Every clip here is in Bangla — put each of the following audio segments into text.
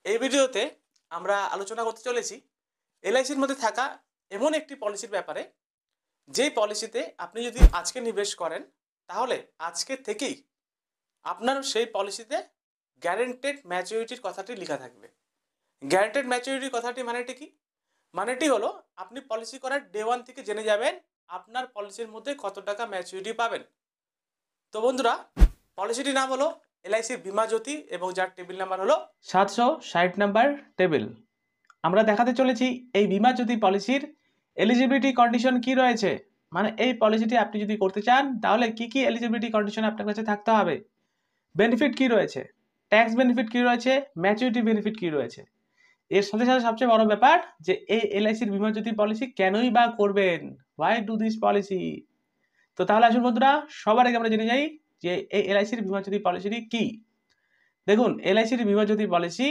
এই ভিডিওতে আমরা আলোচনা করতে চলেছি এলআইসির মধ্যে থাকা এমন একটি পলিসির ব্যাপারে, যেই পলিসিতে আপনি যদি আজকে নিবেশ করেন তাহলে আজকে থেকেই আপনার সেই পলিসিতে গ্যারেন্টেড ম্যাচুরিটির কথাটি লেখা থাকবে। গ্যারেন্টেড ম্যাচুরিটির কথাটি মানেটি কি? মানেটি হলো আপনি পলিসি করার ডে ওয়ান থেকে জেনে যাবেন আপনার পলিসির মধ্যে কত টাকা ম্যাচুরিটি পাবেন। তো বন্ধুরা, পলিসিটির নাম হলো এলআইসির বীমা জ্যোতি এবং যার টেবিল নাম্বার হলো 760 নাম্বার টেবিল। আমরা দেখাতে চলেছি এই বীমা জ্যোতি পলিসির এলিজিবিলিটি কন্ডিশন কি রয়েছে, মানে এই পলিসিটি আপনি যদি করতে চান তাহলে কি কি এলিজিবিলিটি কন্ডিশন আপনার কাছে থাকতে হবে, বেনিফিট কি রয়েছে, ট্যাক্স বেনিফিট কি রয়েছে, ম্যাচুরিটি বেনিফিট কি রয়েছে। এর সাথে সাথে সবচেয়ে বড় ব্যাপার যে এই এলআইসির বীমা জ্যোতি পলিসি কেনই বা করবেন, হোয়াই ডু দিস পলিসি। তো তাহলে আসুন বন্ধুরা, সবার আগে আমরা জেনে যাই যে এই এলআইসির বীমা জ্যোতি পলিসিটি কি। দেখুন, এলআইসির বীমা জ্যোতি পলিসি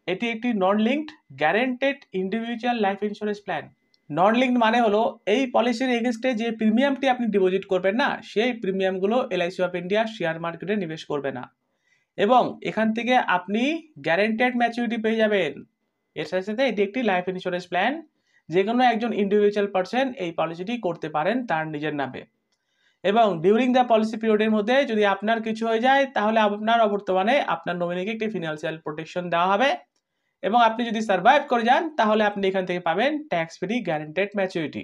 এটি একটি non linked guaranteed individual life insurance plan. Non linked মানে হলো এই পলিসির এগেনস্টে যে প্রিমিয়ামটি আপনি ডিপোজিট করবেন না, সেই প্রিমিয়ামগুলো এলআইসি অফ ইন্ডিয়া শেয়ার মার্কেটে নিবেশ করবে না, এবং এখান থেকে আপনি গ্যারেন্টেড ম্যাচুরিটি পেয়ে যাবেন। এর সাথে সাথে এটি একটি লাইফ ইন্স্যুরেন্স প্ল্যান, যে কোনো একজন ইন্ডিভিজুয়াল পার্সন এই পলিসিটি করতে পারেন তার নিজের নামে। এবং ডিউরিং দ্য পলিসি পিরিয়ডের মধ্যে যদি আপনার কিছু হয়ে যায় তাহলে আপনার অবর্তমানে আপনার নমিনিকে একটি ফিনান্সিয়াল প্রোটেকশন দেওয়া হবে, এবং আপনি যদি সার্ভাইভ করে যান তাহলে আপনি এখান থেকে পাবেন ট্যাক্স ফ্রি গ্যারেন্টেড ম্যাচুরিটি।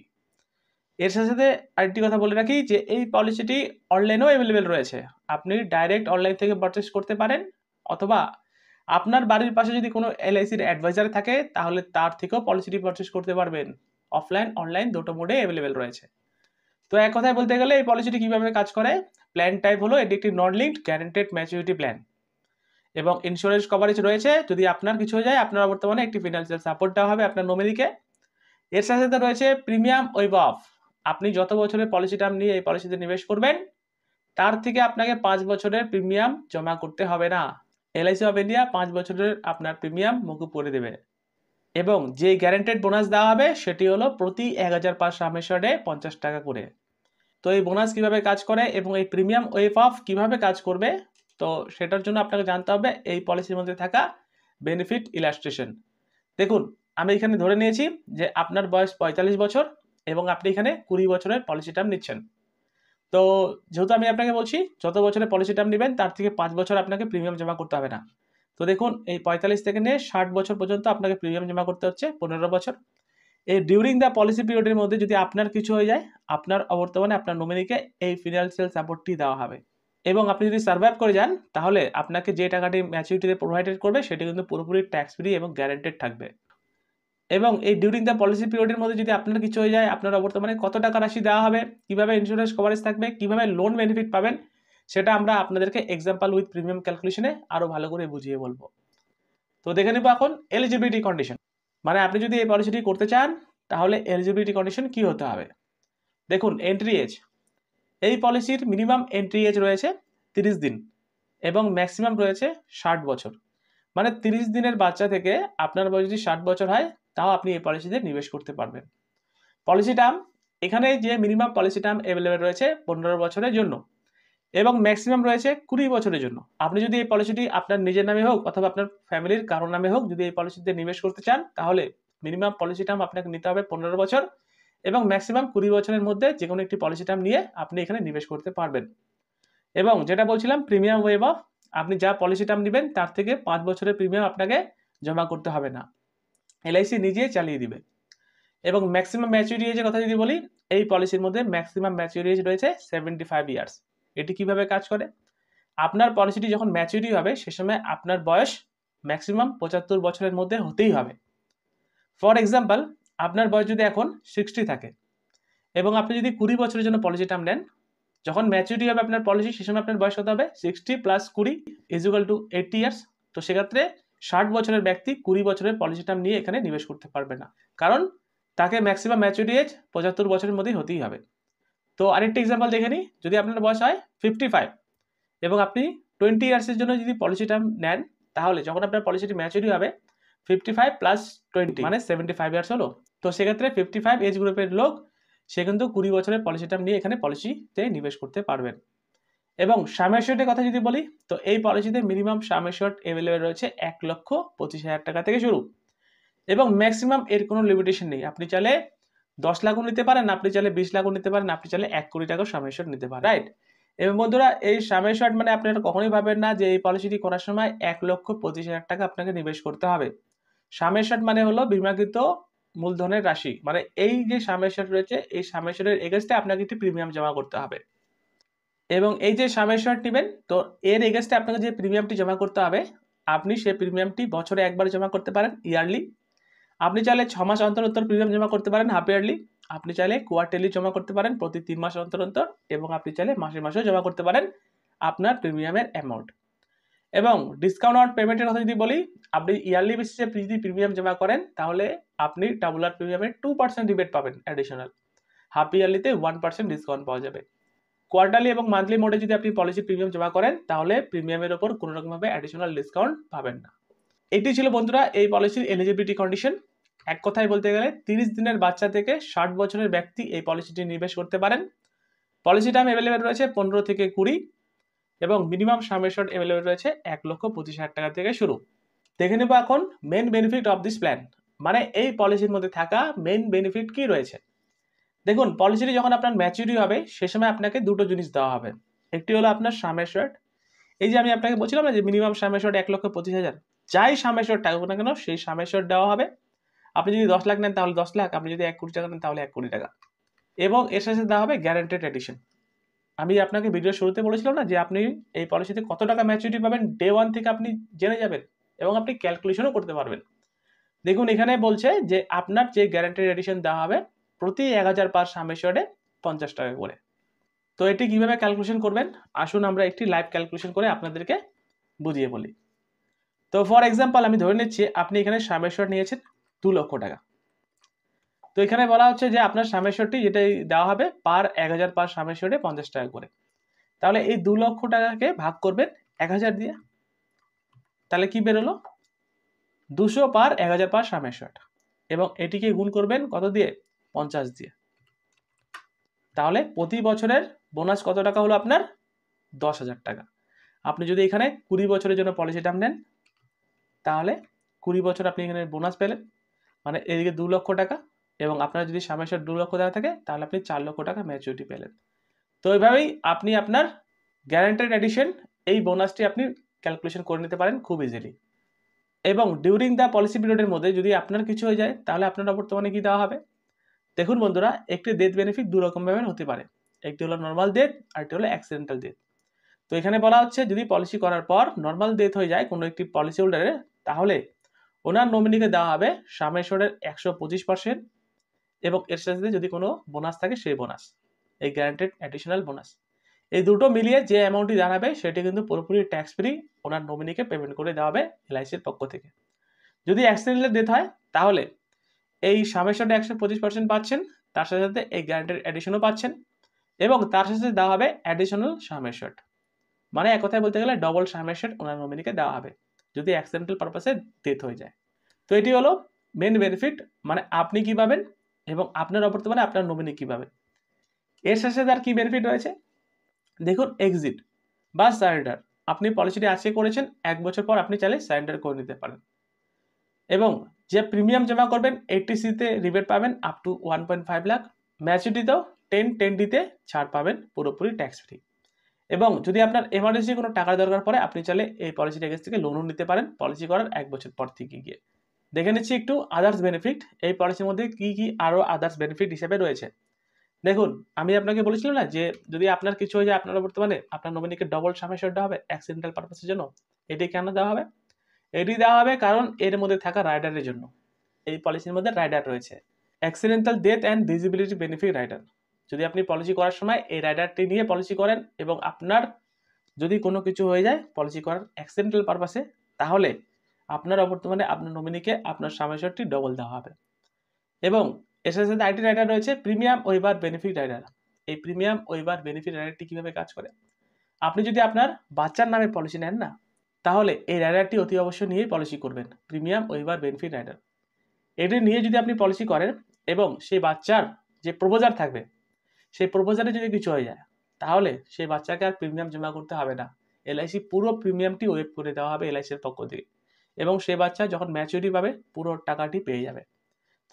এর সাথে সাথে আরেকটি কথা বলে রাখি যে এই পলিসিটি অনলাইনেও অ্যাভেলেবেল রয়েছে। আপনি ডাইরেক্ট অনলাইন থেকে পারচেস করতে পারেন, অথবা আপনার বাড়ির পাশে যদি কোনো এলআইসির অ্যাডভাইজার থাকে তাহলে তার থেকেও পলিসিটি পারচেস করতে পারবেন। অফলাইন অনলাইন দুটো মোডে অ্যাভেলেবেল রয়েছে। তো এক কথায় বলতে গেলে এই পলিসিটি কিভাবে কাজ করে, প্ল্যান টাইপ হলো এটি একটি non linked guaranteed maturity plan, এবং ইন্স্যুরেন্স কভারেজ রয়েছে যদি আপনার কিছু হয়ে যায় আপনার বর্তমানে একটি ফিনান্সিয়াল সাপোর্ট দেওয়া হবে আপনার নমিনিকে। এর সাথে সাথে রয়েছে প্রিমিয়াম ওয়েভ অফ। আপনি যত বছরের পলিসি টার্ম নিয়ে এই পলিসিতে নিবেশ করবেন তার থেকে আপনাকে 5 বছরের প্রিমিয়াম জমা করতে হবে না। এলআইসি অফ ইন্ডিয়া 5 বছরের আপনার প্রিমিয়াম মকুব করে দেবে, এবং যে গ্যারেন্টেড বোনাস দেওয়া হবে সেটি হলো প্রতি 1000 পার সাম এশিওর্ডে 50 টাকা করে। তো এই বোনাস কিভাবে কাজ করে এবং এই প্রিমিয়াম ওয়েভ অফ কিভাবে কাজ করবে, তো সেটার জন্য আপনাকে জানতে হবে এই পলিসির মধ্যে থাকা বেনিফিট ইলাস্ট্রেশন। দেখুন, আমি এখানে ধরে নিয়েছি যে আপনার বয়স 45 বছর এবং আপনি এখানে 20 বছরের পলিসি টার্ম নিচ্ছেন। তো যেহেতু আমি আপনাকে বলছি যত বছরের পলিসি টার্ম নেবেন তার থেকে 5 বছর আপনাকে প্রিমিয়াম জমা করতে হবে না। তো দেখুন, এই 45 থেকে নিয়ে 60 বছর পর্যন্ত আপনাকে প্রিমিয়াম জমা করতে হচ্ছে 15 বছর। এই ডিউরিং দ্য পলিসি পিরিয়ডের মধ্যে যদি আপনার কিছু হয়ে যায় আপনার অবর্তমানে আপনার নমিনিকে এই ফিনান্সিয়াল সাপোর্টটি দেওয়া হবে, এবং আপনি যদি সার্ভাইভ করে যান তাহলে আপনাকে যে টাকাটি ম্যাচুরিটিতে প্রোভাইডেড করবে সেটি কিন্তু পুরোপুরি ট্যাক্স ফ্রি এবং গ্যারেন্টেড থাকবে। এবং এই ডিউরিং দ্য পলিসি পিরিয়ডের মধ্যে যদি আপনার কিছু হয়ে যায় আপনার বর্তমানে কত টাকা রাশি দেওয়া হবে, কিভাবে ইন্স্যুরেন্স কভারেজ থাকবে, কিভাবে লোন বেনিফিট পাবেন, সেটা আমরা আপনাদেরকে এক্সাম্পল উইথ প্রিমিয়াম ক্যালকুলেশনে আরো ভালো করে বুঝিয়ে বলবো। তো দেখে নেব এখন এলিজিবিলিটি কন্ডিশন, মানে আপনি যদি এই পলিসিটি করতে চান তাহলে এলিজিবিলিটি কন্ডিশন কি হতে হবে। দেখুন, এন্ট্রি এজ, এই পলিসির মিনিমাম এন্ট্রি এজ রয়েছে 30 দিন এবং ম্যাক্সিমাম রয়েছে 60 বছর। মানে 30 দিনের বাচ্চা থেকে আপনার বয়স যদি 60 বছর হয় তাও আপনি এই পলিসিতে নিবেশ করতে পারবেন। পলিসি টার্ম, এখানে যে মিনিমাম পলিসি টার্ম অ্যাভেলেবেল রয়েছে 15 বছরের জন্য এবং ম্যাক্সিমাম রয়েছে 20 বছরের জন্য। আপনি যদি এই পলিসিটি আপনার নিজের নামে হোক অথবা আপনার ফ্যামিলির কারোর নামে হোক যদি এই পলিসিতে নিবেশ করতে চান তাহলে মিনিমাম পলিসি টার্ম আপনাকে নিতে হবে 15 বছর এবং ম্যাক্সিমাম 20 বছরের মধ্যে যে কোনো একটি পলিসি টার্ম নিয়ে আপনি এখানে নিবেশ করতে পারবেন। এবং যেটা বলছিলাম প্রিমিয়াম ওয়েভ অফ, আপনি যা পলিসি টার্ম নেবেন তার থেকে 5 বছরের প্রিমিয়াম আপনাকে জমা করতে হবে না, এলআইসি নিজে চালিয়ে দিবে। এবং ম্যাক্সিমাম ম্যাচুরিটি এজের কথা যদি বলি, এই পলিসির মধ্যে ম্যাক্সিমাম ম্যাচুরিটি এজ রয়েছে 75 ইয়ার্স। এটি কিভাবে কাজ করে, আপনার পলিসিটি যখন ম্যাচুরিটি হবে সে সময় আপনার বয়স ম্যাক্সিমাম 75 বছরের মধ্যে হতেই হবে। ফর এক্সাম্পল, আপনার বয়স যদি এখন 60 থাকে এবং আপনি যদি 20 বছরের জন্য পলিসি টার্ম নেন, যখন ম্যাচুরিটি হবে আপনার পলিসি সে সময় আপনার বয়স কত হবে, 60 প্লাস 20 ইকুয়াল টু 80 ইয়ার্স। তো সেক্ষেত্রে 60 বছরের ব্যক্তি 20 বছরের পলিসি টার্ম নিয়ে এখানে নিবেশ করতে পারবে না, কারণ তাকে ম্যাক্সিমাম ম্যাচুরিটি এজ 75 বছরের মধ্যেই হতেই হবে। তো আরেকটা এক্সাম্পল দেখে নিই, যদি আপনার বয়স হয় 55 এবং আপনি 20 ইয়ার্সের জন্য যদি পলিসি টার্ম নেন তাহলে যখন আপনার পলিসিটি ম্যাচুরিটি হবে 55 প্লাস 20 মানে 75 ইয়ার্স হলো। তো সেক্ষেত্রে 55 এজ গ্রুপের লোক সে কিন্তু 20 বছরের পলিসি টার্ম নিয়ে এখানে পলিসিতে নিবেশ করতে পারবেন। এবং সাম অ্যাসিওর্ডের কথা যদি বলি, তো এই পলিসিতে মিনিমাম সাম অ্যাসিওর্ড অ্যাভেলেবেল রয়েছে 1,25,000 টাকা থেকে শুরু, এবং ম্যাক্সিমাম এর কোনো লিমিটেশন নেই। আপনি চাইলে 10 লাখও নিতে পারেন, আপনি চাইলে 20 লাখও নিতে পারেন, আপনি চাইলে 1 কোটি টাকাও সাম অ্যাসিওর্ড নিতে পারেন, রাইট? এবং বন্ধুরা, এই সাম অ্যাসিওর্ড মানে আপনারা কখনোই ভাবেন না যে এই পলিসিটি করার সময় 1,25,000 টাকা আপনাকে নিবেশ করতে হবে। সাম অ্যাসিওর্ড মানে হলো বীমাকৃত মূলধনের রাশি, মানে এই যে সাম অ্যাসিওর্ড রয়েছে, এই সাম অ্যাসিওর্ডের এগেইনস্টে আপনাকে একটি প্রিমিয়াম জমা করতে হবে। এবং এই যে সাম অ্যাসিওর্ড নেবেন, তো এর এগেইনস্টে আপনাকে যে প্রিমিয়ামটি জমা করতে হবে, আপনি সেই প্রিমিয়ামটি বছরে একবার জমা করতে পারেন, ইয়ারলি। আপনি চাইলে 6 মাস অন্তর অন্তর প্রিমিয়াম জমা করতে পারেন, হাফ ইয়ারলি। আপনি চাইলে কোয়ার্টারলি জমা করতে পারেন, প্রতি 3 মাস অন্তর অন্তর। এবং আপনি চাইলে মাসে মাসেও জমা করতে পারেন আপনার প্রিমিয়ামের অ্যামাউন্ট। এবং ডিসকাউন্ট অন পেমেন্টের কথা যদি বলি, আপনি ইয়ারলি বেসিসে যদি প্রিমিয়াম জমা করেন, তাহলে আপনি টাবুলার প্রিমিয়ামের 2% রিবেট পাবেন অ্যাডিশনাল। হাফ ইয়ারলিতে 1% ডিসকাউন্ট পাওয়া যাবে। কোয়ার্টারলি এবং মান্থলি মোডে যদি আপনি পলিসি প্রিমিয়াম জমা করেন, তাহলে প্রিমিয়ামের ওপর কোনো রকমভাবে অ্যাডিশনাল ডিসকাউন্ট পাবেন না। এটি ছিল বন্ধুরা এই পলিসির এলিজিবিলিটি কন্ডিশন। এক কথায় বলতে গেলে 30 দিনের বাচ্চা থেকে 60 বছরের ব্যক্তি এই পলিসিটি নিবেশ করতে পারেন। পলিসি টাইম অ্যাভেলেবেল রয়েছে 15 থেকে 20, এবং মিনিমাম সাম অ্যাসিওর্ড অ্যাভেলেবেল রয়েছে 1,25,000 টাকা থেকে শুরু। দেখে নেব এখন main benefit of this plan, মানে এই পলিসির মধ্যে থাকা মেন বেনিফিট কি রয়েছে। দেখুন, পলিসিটি যখন আপনার ম্যাচুরিটি হবে, সে সময় আপনাকে দুটো জিনিস দেওয়া হবে। একটি হলো আপনার সাম অ্যাসিওর্ড। এই যে আমি আপনাকে বলছিলাম না যে মিনিমাম সাম অ্যাসিওর্ড 1,25,000, যাই সাম অ্যাসিওর্ড থাকুক না কেন সেই সাম অ্যাসিওর্ড দেওয়া হবে। আপনি যদি 10 লাখ নেন তাহলে 10 লাখ, আপনি যদি 1 কোটি টাকা নেন তাহলে 1 কোটি টাকা। এবং এর সাথে দেওয়া হবে গ্যারান্টেড এডিশন। আমি আপনাকে ভিডিওর শুরুতে বলেছিলাম না যে আপনি এই পলিসিতে কত টাকা ম্যাচুরিটি পাবেন, ডে 1 থেকে আপনি জেনে যাবেন এবং আপনি ক্যালকুলেশনও করতে পারবেন। দেখুন, এখানে বলছে যে আপনার যে গ্যারান্টেড এডিশন দেওয়া হবে প্রতি 1000 পার সাম অ্যাসিওর্ডে 50 টাকা করে। তো এটি কিভাবে ক্যালকুলেশন করবেন, আসুন আমরা একটি লাইভ ক্যালকুলেশন করে আপনাদেরকে বুঝিয়ে বলি। তো ফর এক্সাম্পল আমি ধরে নিচ্ছি আপনি এখানে সাম অ্যাসিওর্ড নিয়েছেন 2 লক্ষ টাকা। তো এখানে বলা হচ্ছে যে আপনার সাম অ্যাসিওর্ডটি যেটাই দেওয়া হবে পার 1000 পার সাম অ্যাসিওর্ডে 50 টাকা করে। তাহলে এই 2 লক্ষ টাকাকে ভাগ করবেন 1000 দিয়ে, তাহলে কি বেরোলো 200 পার 1000 পার সাম অ্যাসিওর্ড, এবং এটিকে গুণ করবেন কত দিয়ে, 50 দিয়ে। তাহলে প্রতি বছরের বোনাস কত টাকা হলো আপনার, 10,000 টাকা। আপনি যদি এখানে 20 বছরের জন্য পলিসি টার্ম নেন, তাহলে 20 বছর আপনি এখানে বোনাস পেলেন, মানে এদিকে 2 লক্ষ টাকা, এবং আপনার যদি সাম অ্যাসিওর্ড 2 লক্ষ টাকা থাকে তাহলে আপনি 4 লক্ষ টাকা ম্যাচুরিটি পেলেন। তো এইভাবেই আপনি আপনার গ্যারান্টেড এডিশন এই বোনাসটি আপনি ক্যালকুলেশন করে নিতে পারেন খুব ইজিলি। এবং ডিউরিং দ্য পলিসি পিরিয়ডের মধ্যে যদি আপনার কিছু হয়ে যায়, তাহলে আপনার বর্তমানে কি দেওয়া হবে। দেখুন বন্ধুরা, একটি ডেথ বেনিফিট দু রকমভাবে হতে পারে। একটি হলো নর্মাল ডেথ, আর একটি হলো অ্যাক্সিডেন্টাল ডেথ। তো এখানে বলা হচ্ছে যদি পলিসি করার পর নর্মাল ডেথ হয়ে যায় কোনো একটি পলিসি হোল্ডারের, তাহলে ওনার নমিনিকে দেওয়া হবে সাম অ্যাসিওর্ডের 125%, এবং এর সাথে যদি কোনো বোনাস থাকে সেই বোনাস, এই গ্যারান্টেড অ্যাডিশনাল বোনাস। এই দুটো মিলিয়ে যে অ্যামাউন্টটি দাঁড়াবে সেটি কিন্তু পুরোপুরি ট্যাক্স ফ্রি ওনার নমিনিকে পেমেন্ট করে দেওয়া হবে এলআইসির পক্ষ থেকে। যদি অ্যাক্সিডেন্টাল ডেথ হয়, তাহলে এই সাম অ্যাসিওর্ডে 125% পাচ্ছেন, তার সাথে সাথে এই গ্যারান্টেড এডিশনও পাচ্ছেন, এবং তার সাথে দেওয়া হবে অ্যাডিশনাল সাম অ্যাসিওর্ড। মানে এক কথায় বলতে গেলে ডবল সাম অ্যাসিওর্ড ওনার নমিনিকে দেওয়া হবে যদি অ্যাক্সিডেন্টাল পারপাসে ডেথ হয়ে যায়। তো এটি হলো মেন বেনিফিট, মানে আপনি কি পাবেন এবং আপনার বর্তমানে আপনার নমিনি কি পাবে। এর সাথে সাথে আর কি বেনিফিট রয়েছে, দেখুন এক্সিট বা সারেন্ডার। আপনি পলিসিটি আজকে করেছেন, 1 বছর পর আপনি চাইলে সারেন্ডার করে নিতে পারেন। এবং যে প্রিমিয়াম জমা করবেন 80সিতে রিবেট পাবেন আপ টু 1.5 লাখ, ম্যাচুরিটিতেও 10/10 ছাড় পাবেন পুরোপুরি ট্যাক্স ফ্রি। এবং যদি আপনার এমার্জেন্সি কোনো টাকার দরকার পড়ে, আপনি চাইলে এই পলিসি ট্যাক্স থেকে লোনও নিতে পারেন পলিসি করার 1 বছর পর থেকে গিয়ে। দেখে নিচ্ছি একটু আদার্স বেনিফিট, এই পলিসির মধ্যে কি কি আরও আদার্স বেনিফিট হিসেবে রয়েছে। দেখুন, আমি আপনাকে বলেছিলাম না যে যদি আপনার কিছু হয়ে যায়, আপনার বর্তমানে আপনার নমিনিকে ডবল সাম অ্যাসিওর্ড দেওয়া হবে অ্যাক্সিডেন্টাল পারপাসের জন্য। এটি কেন দেওয়া হবে, এটি দেওয়া হবে কারণ এর মধ্যে থাকা রাইডারের জন্য। এই পলিসির মধ্যে রাইডার রয়েছে, accidental death and disability benefit rider. যদি আপনি পলিসি করার সময় এই রাইডারটি নিয়ে পলিসি করেন, এবং আপনার যদি কোনো কিছু হয়ে যায় পলিসি করার অ্যাক্সিডেন্টাল পারপাসে, তাহলে আপনার বর্তমানে আপনার নমিনিকে আপনার সাম অ্যাসিওর্ডটি ডবল দেওয়া হবে। এবং এর সাথে সাথে আরেকটি রাইডার রয়েছে প্রিমিয়াম ওয়েভার বেনিফিট রাইডার। এই প্রিমিয়াম ওয়েভার বেনিফিট রাইডারটি কিভাবে কাজ করে, আপনি যদি আপনার বাচ্চার নামে পলিসি নেন না, তাহলে এই রাইডারটি অতি অবশ্যই নিয়েই পলিসি করবেন, প্রিমিয়াম ওয়েভার বেনিফিট রাইডার। এটি নিয়ে যদি আপনি পলিসি করেন এবং সেই বাচ্চার যে প্রপোজার থাকবে, সেই প্রপোজারে যদি কিছু হয়ে যায়, তাহলে সেই বাচ্চাকে আর প্রিমিয়াম জমা করতে হবে না। এলআইসি পুরো প্রিমিয়ামটি ওয়েভ করে দেওয়া হবে এলআইসির পক্ষ থেকে, এবং সে বাচ্চা যখন ম্যাচুরিটি পাবে পুরো টাকাটি পেয়ে যাবে।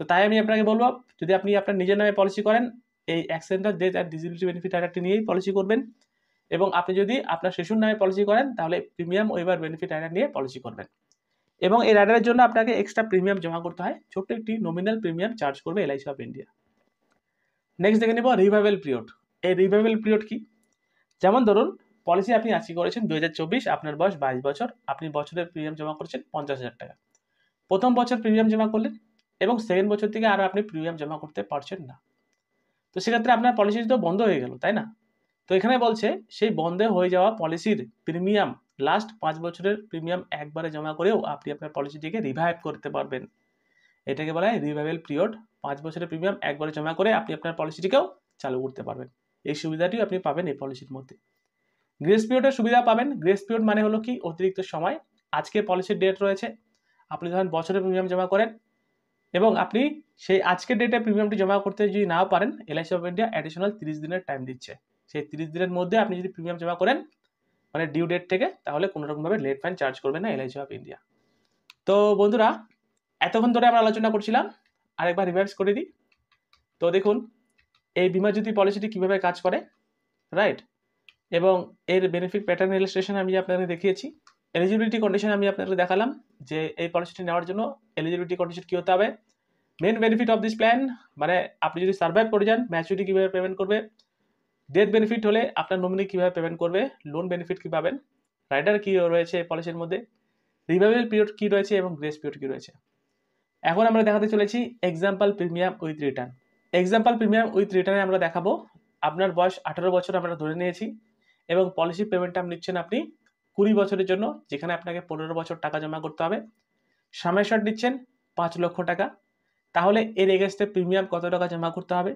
তো তাই আমি আপনাকে বলবো, যদি আপনি আপনার নিজের নামে পলিসি করেন, এই accidental death and disability benefit রাইডারটি নিয়েই পলিসি করবেন। এবং আপনি যদি আপনার শিশুর নামে পলিসি করেন, তাহলে প্রিমিয়াম ওয়েভার বেনিফিট রাইডার নিয়ে পলিসি করবেন। এবং এই রাইডারের জন্য আপনাকে এক্সট্রা প্রিমিয়াম জমা করতে হয়, ছোট্ট একটি নমিনাল প্রিমিয়াম চার্জ করবে এলআইসি অফ ইন্ডিয়া। নেক্সট দেখে নেব রিভাইভাল পিরিয়ড। এই রিভাইভাল পিরিয়ড কি? যেমন ধরুন, পলিসি আপনি আজকে করেছেন 2024, আপনার বয়স 22 বছর, আপনি বছরের প্রিমিয়াম জমা করেছেন 50,000 টাকা। প্রথম বছর প্রিমিয়াম জমা করলেন এবং সেকেন্ড বছর থেকে আরও আপনি প্রিমিয়াম জমা করতে পারছেন না। তো সেক্ষেত্রে আপনার পলিসি তো বন্ধ হয়ে গেল, তাই না? তো এখানে বলছে সেই বন্ধ হয়ে যাওয়া পলিসির প্রিমিয়াম, লাস্ট 5 বছরের প্রিমিয়াম একবারে জমা করেও আপনি আপনার পলিসিটিকে রিভাইভ করতে পারবেন। এটাকে বলা হয় রিভাইভাল পিরিয়ড। 5 বছরের প্রিমিয়াম একবারে জমা করে আপনি আপনার পলিসিটিকেও চালু করতে পারবেন। এই সুবিধাটিও আপনি পাবেন এই পলিসির মধ্যে। গ্রেস পিরিয়ডের সুবিধা পাবেন। গ্রেস পিরিয়ড মানে হলো কি, অতিরিক্ত সময়। আজকে পলিসির ডেট রয়েছে, আপনি যখন বছরের প্রিমিয়াম জমা করেন এবং আপনি সেই আজকের ডেটে প্রিমিয়ামটি জমা করতে যদি নাও পারেন, এলআইসি অফ ইন্ডিয়া অ্যাডিশনাল 30 দিনের টাইম দিচ্ছে। সেই 30 দিনের মধ্যে আপনি যদি প্রিমিয়াম জমা করেন মানে ডিউ ডেট থেকে, তাহলে কোনো রকমভাবে লেট ফাইন চার্জ করবে না এলআইসি অফ ইন্ডিয়া। তো বন্ধুরা, এতক্ষণ ধরে আমরা আলোচনা করছিলাম, আরেকবার রিভাইজ করে দিই। তো দেখুন, এই বীমা জ্যোতি পলিসিটি কীভাবে কাজ করে, রাইট, এবং এর বেনিফিট প্যাটার্ন ইলাস্ট্রেশন আমি আপনাদের দেখিয়েছি। এলিজিবিলিটি কন্ডিশন আমি আপনাদের দেখালাম যে এই পলিসিটি নেওয়ার জন্য এলিজিবিলিটি কন্ডিশন কী হতে হবে। Main benefit of this plan, মানে আপনি যদি সার্ভাইভ করে যান, ম্যাচুরিটি কীভাবে পেমেন্ট করবে, ডেথ বেনিফিট হলে আপনার নমিনি কীভাবে পেমেন্ট করবে, লোন বেনিফিট কী পাবেন, রাইডার কী রয়েছে এই পলিসির মধ্যে, রিভাইভাল পিরিয়ড কী রয়েছে এবং গ্রেস পিরিয়ড কী রয়েছে। এখন আমরা দেখাতে চলেছি example premium with return. Example premium with রিটার্নে আমরা দেখাবো, আপনার বয়স 18 বছর আমরা ধরে নিয়েছি এবং পলিসি পেমেন্ট টার্ম নিচ্ছেন আপনি 20 বছরের জন্য, যেখানে আপনাকে 15 বছর টাকা জমা করতে হবে। সামেশন নিচ্ছেন 5 লক্ষ টাকা। তাহলে এর এগেনস্টে প্রিমিয়াম কত টাকা জমা করতে হবে,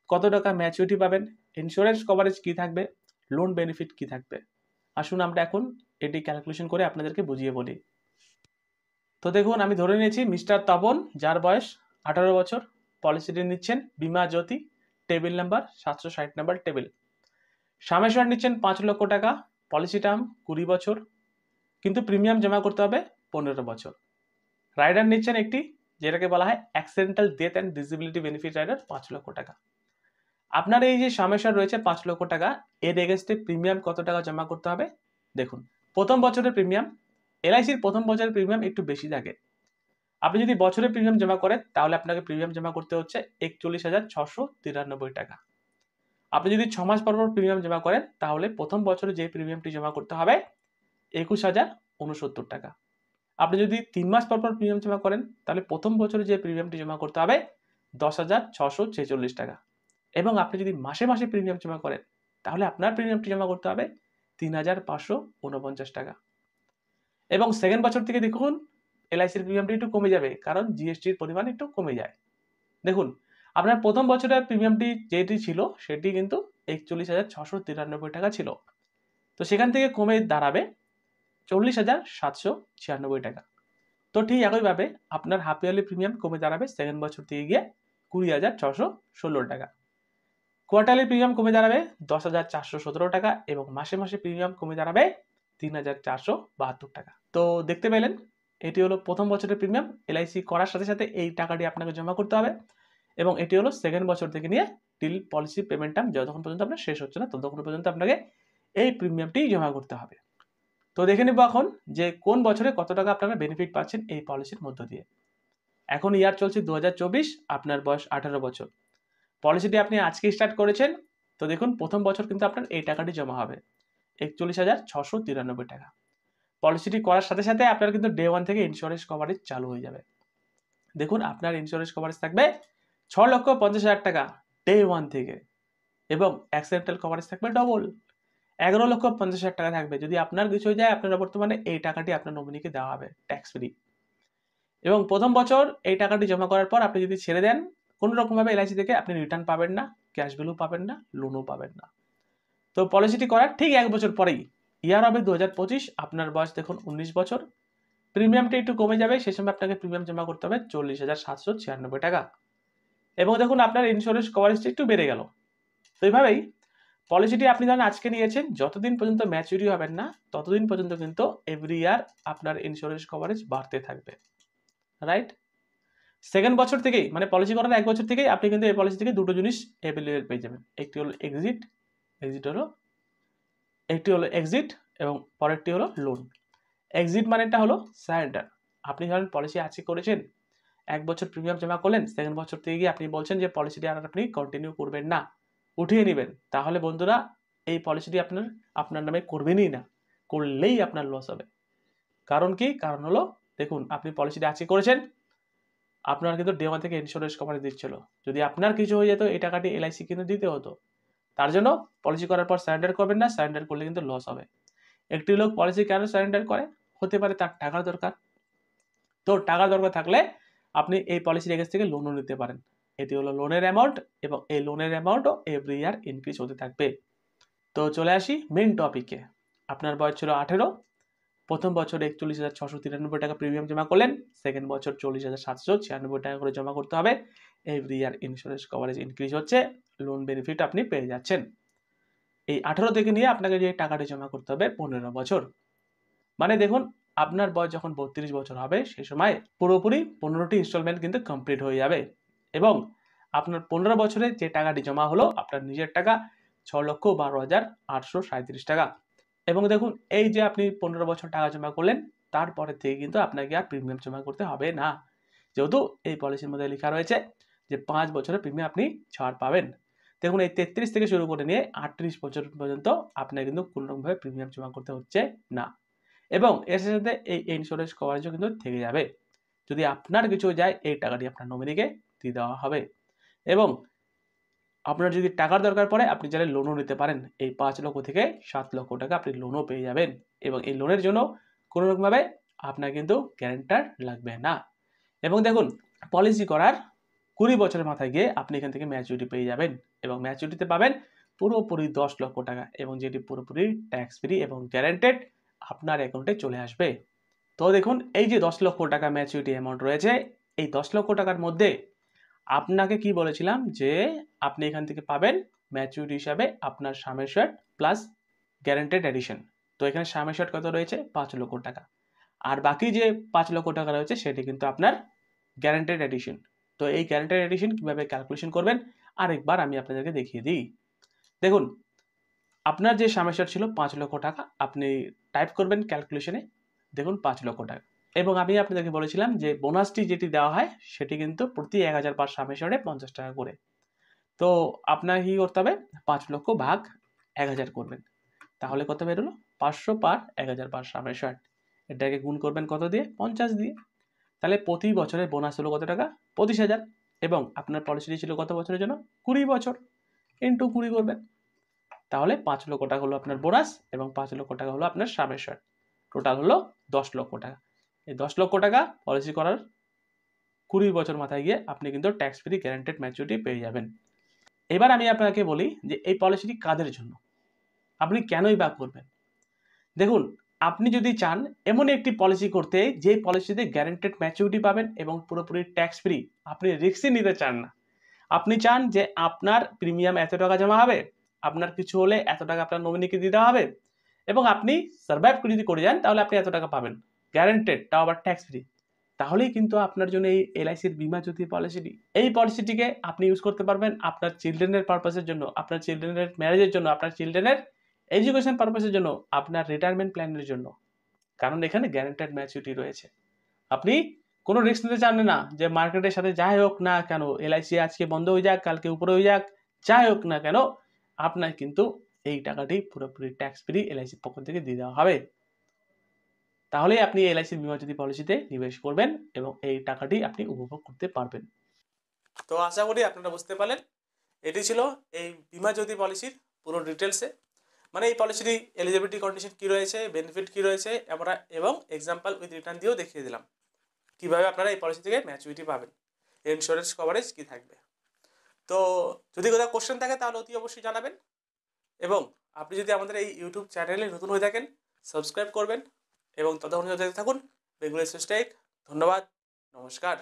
কত টাকা ম্যাচুরিটি পাবেন, ইন্স্যুরেন্স কভারেজ কী থাকবে, লোন বেনিফিট কী থাকবে। আসুন আমরা এখন এটি ক্যালকুলেশন করে আপনাদেরকে বুঝিয়ে বলি। তো দেখুন, আমি ধরে নিয়েছি মিস্টার তপন, যার বয়স 18 বছর, পলিসিটি নিচ্ছেন বীমা Jyoti, table number 760 number table. Summation নিচ্ছেন 5 লক্ষ টাকা, পলিসি টার্ম 20 বছর, কিন্তু প্রিমিয়াম জমা করতে হবে 15 বছর। রাইডার নিচ্ছেন একটি, যেটাকে বলা হয় accidental death and disability benefit rider, 5 লক্ষ টাকা। আপনার এই যে সামেশন রয়েছে 5 লক্ষ টাকা, এর এগেনস্টে প্রিমিয়াম কত টাকা জমা করতে হবে। দেখুন, প্রথম বছরের প্রিমিয়াম, এলআইসির প্রথম বছরের প্রিমিয়াম একটু বেশি থাকে। আপনি যদি বছরের প্রিমিয়াম জমা করেন, তাহলে আপনাকে প্রিমিয়াম জমা করতে হচ্ছে 41,693 টাকা। আপনি যদি 6 মাস পর পর প্রিমিয়াম জমা করেন, তাহলে প্রথম বছরে যে প্রিমিয়ামটি জমা করতে হবে 21,069 টাকা। আপনি যদি 3 মাস পর পর প্রিমিয়াম জমা করেন, তাহলে প্রথম বছরে যে প্রিমিয়ামটি জমা করতে হবে 10,646 টাকা। এবং আপনি যদি মাসে মাসে প্রিমিয়াম জমা করেন, তাহলে আপনার প্রিমিয়ামটি জমা করতে হবে 3,549 টাকা। এবং সেকেন্ড বছর থেকে দেখুন, এলআইসির প্রিমিয়ামটি একটু কমে যাবে, কারণ জিএসটির পরিমাণ একটু কমে যায়। দেখুন, আপনার প্রথম বছরের প্রিমিয়ামটি যেটি ছিল সেটি কিন্তু 41,693 টাকা ছিল, তো সেখান থেকে কমে দাঁড়াবে 40,796 টাকা। তো ঠিক একইভাবে আপনার হাফ ইয়ারলি প্রিমিয়াম কমে দাঁড়াবে সেকেন্ড বছর থেকে গিয়ে 20,616 টাকা। কোয়ার্টারলি প্রিমিয়াম কমে দাঁড়াবে 10,417 টাকা এবং মাসে মাসে প্রিমিয়াম কমে দাঁড়াবে 3,472 টাকা। তো দেখতে পেলেন, এটি হলো প্রথম বছরের প্রিমিয়াম। এলআইসি করার সাথে সাথে এই টাকাটি আপনাকে জমা করতে হবে, এবং এটি হলো সেকেন্ড বছর থেকে নিয়ে টিল পলিসি পেমেন্ট টার্ম যতক্ষণ পর্যন্ত আপনার শেষ হচ্ছে না, ততক্ষণ পর্যন্ত আপনাকে এই প্রিমিয়ামটি জমা করতে হবে। তো দেখে নেব এখন যে কোন বছরে কত টাকা আপনারা বেনিফিট পাচ্ছেন এই পলিসির মধ্য দিয়ে। এখন ইয়ার চলছে 2024, আপনার বয়স 18 বছর, পলিসিটি আপনি আজকে স্টার্ট করেছেন। তো দেখুন, প্রথম বছর কিন্তু আপনার এই টাকাটি জমা হবে 41,693 টাকা। পলিসিটি করার সাথে সাথে আপনার কিন্তু ডে 1 থেকে ইন্স্যুরেন্স কভারেজ চালু হয়ে যাবে। দেখুন, আপনার ইন্স্যুরেন্স কভারেজ থাকবে 6,50,000 টাকা ডে 1 থেকে, এবং অ্যাক্সিডেন্টাল কভারেজ থাকবে ডবল 11,50,000 টাকা থাকবে। যদি আপনার কিছু হয়ে যায়, আপনারা বর্তমানে এই টাকাটি আপনার নমিনিকে দেওয়া হবে ট্যাক্স ফ্রি। এবং প্রথম বছর এই টাকাটি জমা করার পর আপনি যদি ছেড়ে দেন, কোনো রকমভাবে এলআইসি থেকে আপনি রিটার্ন পাবেন না, ক্যাশ ভ্যালু পাবেন না, লোনও পাবেন না। তো পলিসিটি করার ঠিক 1 বছর পরেই, ইয়ার হবে 2025, আপনার বয়স দেখুন 19 বছর, প্রিমিয়ামটা একটু কমে যাবে, সে সময় আপনাকে প্রিমিয়াম জমা করতে হবে 40,796 টাকা। এবং দেখুন, আপনার ইন্স্যুরেন্স কভারেজটা একটু বেড়ে গেল। তো এইভাবেই পলিসিটি আপনি ধরেন আজকে নিয়েছেন, যতদিন পর্যন্ত ম্যাচুরিটি হবেন না ততদিন পর্যন্ত কিন্তু এভরি ইয়ার আপনার ইন্স্যুরেন্স কভারেজ বাড়তে থাকবে, রাইট? সেকেন্ড বছর থেকেই মানে পলিসি করার 1 বছর থেকেই আপনি কিন্তু এই পলিসি থেকে দুটো জিনিস অ্যাভেলেবল পেয়ে যাবেন। একটি হলো এক্সিট এবং পরেরটি হলো লোন। এক্সিট মানেটা হলো সারেন্ডার। আপনি ধরেন পলিসি আজকে করেছেন, 1 বছর প্রিমিয়াম জমা করলেন, সেকেন্ড বছর থেকে গিয়ে আপনি বলছেন যে পলিসিটি আর আপনি কন্টিনিউ করবেন না, উঠিয়ে নেবেন। তাহলে বন্ধুরা এই পলিসিটি আপনার নামে করবেনই না, করলেই আপনার লস হবে। কারণ কি? কারণ হলো দেখুন, আপনি পলিসিটি আজকে করেছেন, আপনার কিন্তু ডে ওয়ান থেকে ইন্স্যুরেন্স কভারেজ দিচ্ছিল। যদি আপনার কিছু হয়ে যেত এই টাকাটি এলআইসি কিন্তু দিতে হতো। তার জন্য পলিসি করার পর সারেন্ডার করবেন না, সারেন্ডার করলে কিন্তু লস হবে। একটি লোক পলিসি কেন সারেন্ডার করে? হতে পারে তার টাকার দরকার। তো টাকার দরকার থাকলে আপনি এই পলিসির এগেন্স থেকে লোনও নিতে পারেন। এটি হলো লোনের অ্যামাউন্ট এবং এই লোনের অ্যামাউন্টও এভরি ইয়ার ইনক্রিজ হতে থাকবে। তো চলে আসি মেন টপিকে। আপনার বয়স ছিল 18, প্রথম বছর 41,693 টাকা প্রিমিয়াম জমা করলেন, সেকেন্ড বছর 40,796 টাকা করে জমা করতে হবে। Every year insurance coverage increase হচ্ছে, লোন বেনিফিট আপনি পেয়ে যাচ্ছেন। এই 18 থেকে নিয়ে আপনাকে যে টাকাটি জমা করতে হবে 15 বছর। মানে দেখুন, আপনার বয়স যখন 32 বছর হবে সেই সময় পুরোপুরি 15টি ইনস্টলমেন্ট কিন্তু কমপ্লিট হয়ে যাবে এবং আপনার 15 বছরে যে টাকাটি জমা হলো আপনার নিজের টাকা 6,12,837 টাকা। এবং দেখুন, এই যে আপনি 15 বছর টাকা জমা করলেন, তারপরে থেকে কিন্তু আপনাকে আর প্রিমিয়াম জমা করতে হবে না, যেহেতু এই পলিসির মধ্যে লেখা রয়েছে যে 5 বছরের প্রিমিয়াম আপনি ছাড় পাবেন। দেখুন, এই 33 থেকে শুরু করে নিয়ে 38 বছর পর্যন্ত আপনার কিন্তু কোনোরকমভাবে প্রিমিয়াম জমা করতে হচ্ছে না এবং এর সাথে এই ইন্স্যুরেন্স কভারেজও কিন্তু থেকে যাবে। যদি আপনার কিছু যায় এই টাকাটি আপনার নমিনিকে দিয়ে দেওয়া হবে এবং আপনার যদি টাকার দরকার পড়ে আপনি চাইলে লোনও নিতে পারেন। এই 5 লক্ষ থেকে 7 লক্ষ টাকা আপনি লোনও পেয়ে যাবেন এবং এই লোনের জন্য কোনো রকমভাবে আপনার কিন্তু গ্যারান্টার লাগবে না। এবং দেখুন, পলিসি করার 20 বছরের মাথায় গিয়ে আপনি এখান থেকে ম্যাচুরিটি পেয়ে যাবেন এবং ম্যাচুরিটিতে পাবেন পুরোপুরি 10 লক্ষ টাকা এবং যেটি পুরোপুরি ট্যাক্স ফ্রি এবং গ্যারান্টেড আপনার অ্যাকাউন্টে চলে আসবে। তো দেখুন, এই যে 10 লক্ষ টাকা ম্যাচুরিটি অ্যামাউন্ট রয়েছে, এই 10 লক্ষ টাকার মধ্যে আপনাকে কি বলেছিলাম যে আপনি এখান থেকে পাবেন ম্যাচুরিটি হিসাবে আপনার সাম অ্যাসিওরড প্লাস গ্যারান্টেড এডিশন। তো এখানে সাম অ্যাসিওরড কত রয়েছে? 5 লক্ষ টাকা। আর বাকি যে 5 লক্ষ টাকা রয়েছে সেটি কিন্তু আপনার গ্যারান্টেড এডিশন। তো এই গ্যারান্টেড এডিশন কিভাবে ক্যালকুলেশন করবেন আরেকবার আমি আপনাদেরকে দেখিয়ে দিই। দেখুন, আপনার যে সাম অ্যাসিওরড ছিল 5 লক্ষ টাকা, আপনি টাইপ করবেন ক্যালকুলেশনে, দেখুন 5 লক্ষ টাকা। এবং আমি আপনাদেরকে বলেছিলাম যে বোনাসটি যেটি দেওয়া হয় সেটি কিন্তু প্রতি 1000 পার সাম অ্যাসিওরডে 50 টাকা করে। তো আপনার কি করতে হবে? 5 লক্ষ ভাগ 1000 করবেন, তাহলে কত বেরোলো? 500 পার 1000 পার সাম অ্যাসিওরড। এটাকে গুণ করবেন কত দিয়ে? 50 দিয়ে। তাহলে প্রতি বছরের বোনাস হলো কত টাকা? 25,000 এবং আপনার পলিসিটি ছিল কত বছরের জন্য? 20 বছর, ইন্টু 20 করবেন। তাহলে 5 লক্ষ টাকা হলো আপনার বোনাস এবং 5 লক্ষ টাকা হলো আপনার সাম অ্যাসিওরড। টোটাল হলো 10 লক্ষ টাকা। এই 10 লক্ষ টাকা পলিসি করার 20 বছর মাথায় গিয়ে আপনি কিন্তু ট্যাক্স ফ্রি গ্যারান্টেড ম্যাচুরিটি পেয়ে যাবেন। এবার আমি আপনাকে বলি যে এই পলিসিটি কাদের জন্য, আপনি কেনই বা করবেন। দেখুন, আপনি যদি চান এমন একটি পলিসি করতে যে পলিসিতে গ্যারান্টেড ম্যাচুরিটি পাবেন এবং পুরোপুরি ট্যাক্স ফ্রি, আপনি রিস্কই নিতে চান না, আপনি চান যে আপনার প্রিমিয়াম এত টাকা জমা হবে, আপনার কিছু হলে এত টাকা আপনার নমিনিকে দিতে হবে এবং আপনি সার্ভাইভ যদি করে যান তাহলে আপনি এত টাকা পাবেন গ্যারান্টেড, তাও আবার ট্যাক্স ফ্রি, তাহলেই কিন্তু আপনার জন্য এই এলআইসির বীমা জ্যোতি পলিসিটি। এই পলিসিটিকে আপনি ইউজ করতে পারবেন আপনার চিলড্রেনের পারপাসের জন্য, আপনার চিলড্রেনের ম্যারেজের জন্য, আপনার চিলড্রেনের এডুকেশন পারপাসের জন্য, আপনার রিটায়ারমেন্ট প্ল্যানের জন্য, কারণ এখানে গ্যারান্টেড ম্যাচুরিটি রয়েছে। আপনি কোনো রিস্ক নিতে চান না যে মার্কেটের সাথে যাই হোক না কেন এলআইসি আজকে বন্ধ হয়ে যাক, কালকে উপরে হয়ে যাক, যাই হোক না কেন আপনার কিন্তু এই টাকাটি পুরোপুরি ট্যাক্স ফ্রি এলআইসির পক্ষ থেকে দিয়ে দেওয়া হবে। তাহলেই আপনি এলআইসির বীমা জ্যোতি পলিসিতে নিবেশ করবেন এবং এই টাকাটি আপনি উপভোগ করতে পারবেন। তো আশা করি আপনারা বুঝতে পারলেন, এটি ছিল এই বীমা জ্যোতি পলিসির পুরো ডিটেলসে। মানে এই পলিসিটি এলিজিবিলিটি কন্ডিশন কী রয়েছে, বেনিফিট কী রয়েছে আমরা এবং এক্সাম্পল উইথ রিটার্ন দিয়েও দেখিয়ে দিলাম কীভাবে আপনারা এই পলিসি থেকে ম্যাচুরিটি পাবেন, ইন্স্যুরেন্স কভারেজ কী থাকবে। তো যদি কোথাও কোশ্চেন থাকে তাহলে অতি অবশ্যই জানাবেন এবং আপনি যদি আমাদের এই ইউটিউব চ্যানেলে নতুন হয়ে থাকেন সাবস্ক্রাইব করবেন এবং ততক্ষণ থাকুন বেঙ্গলি স্টেট। ধন্যবাদ, নমস্কার।